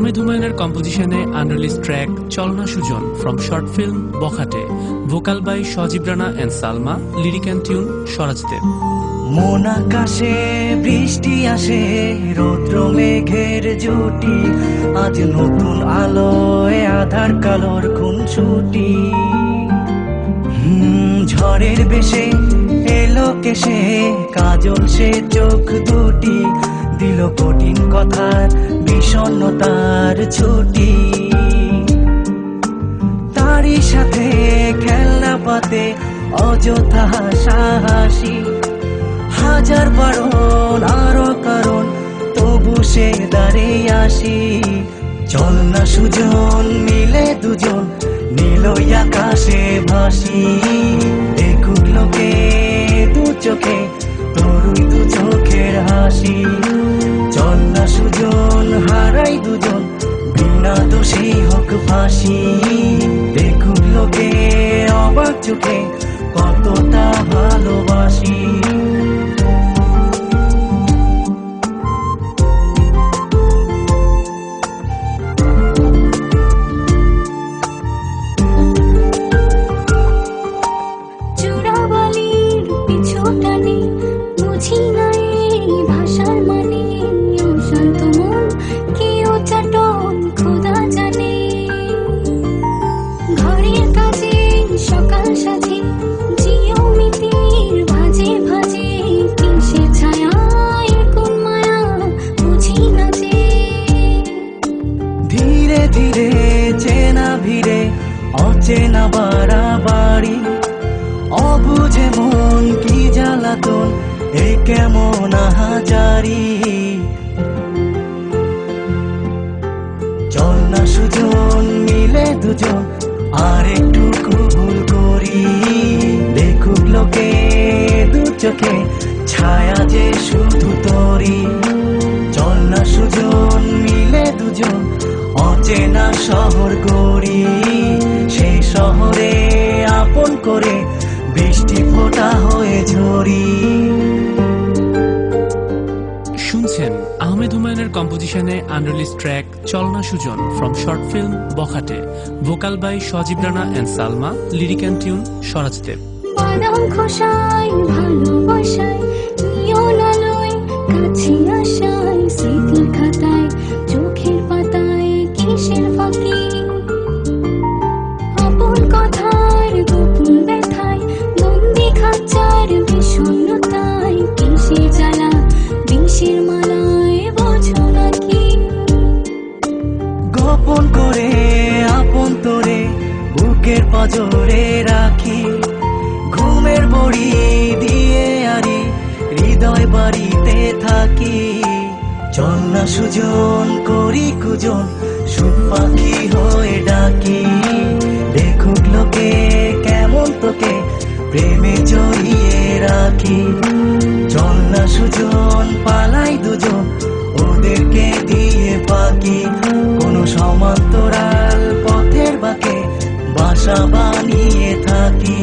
আহমেদ হুমায়ুনের কম্পোজিশনে unreleased track চলনা Sujan from short film Bokhate, vocal by Sajib Rana and Salma, lyric and tune Swarajdeb. মন আকাশে বৃষ্টি আসে, রৌদ্র মেঘের জুটি, আজ নতুন আলোয় আধার কালোর খুনসুটি। ঝড়ের বেশে এলো কেশে, কাজল সে চোখ দুটি, দিল কঠিন কথার বিষণ্ণতার ছুটি। তারই সাথে খেলনা পাতে অযথা হাসাহাসি, হাজার বারণ আরো কারণ তবু সে দাঁড়িয়ে আসি। চল না সুজন মিলে দুজন, নীলই আকাশে ভাসি, দেখুক লোকে দু চোখে তরুণ দু চোখের হাসি। চল না সুজন হারাই দুজন, বিনা দোষী হোক ফাঁসি, দেখুক লোকে অবাক চোখে কতটা ভালোবাসি। ধীরে চেনা ভিড়ে অচেনা বাড়াবাড়ি, অবুঝে মন কি জ্বালাতন এ কেমন আহাজারি। চল না সুজন মিলে দুজন আর একটু ভুল করি, দেখুক লোকে দু চোখে ছায়া যে শুধু তোরি। চল না সুজন মিলে দুজন অচেনা শহর গড়ি, সেই শহরে আপন করে বৃষ্টি ফোঁটা হয়ে ঝরি। শুনছেন আহমেদ হুমায়ুনের কম্পোজিশনে আনরিলিজ ট্র্যাক চলনা Sujan from short film Bokhate, vocal by Sajib Rana and Salma, lyric and tune Swarajdeb. বাদাম খোসায় ভালোবাসায় নিয়ন আলোয় কাছে আসায়, স্মৃতির খাতায় চোখের পাতায় কিসের ফাঁকি, আপন কথার গোপন ব্যথায় বন্দি খাঁচার বিষণ্ণতায়, কিসের জ্বালা বিষের মালায় বোঝো নাকি। গোপন করে আপন তোরে বুকের পাঁজরে রাখি, ঘুমের বড়ি দিয়ে আরি হৃদয় বাড়িতে থাকি। চল না সুজন করি কুজন, সুখ পাখি হয়ে ডাকি, দেখুক লোকে কেমন তোকে প্রেমে জড়িয়ে রাখি। চল না সুজন পালাই দুজন, ওদেরকে দিয়ে পাখি, কোনো সমান্তরাল পথের বাঁকে বাসা বানিয়ে থাকি।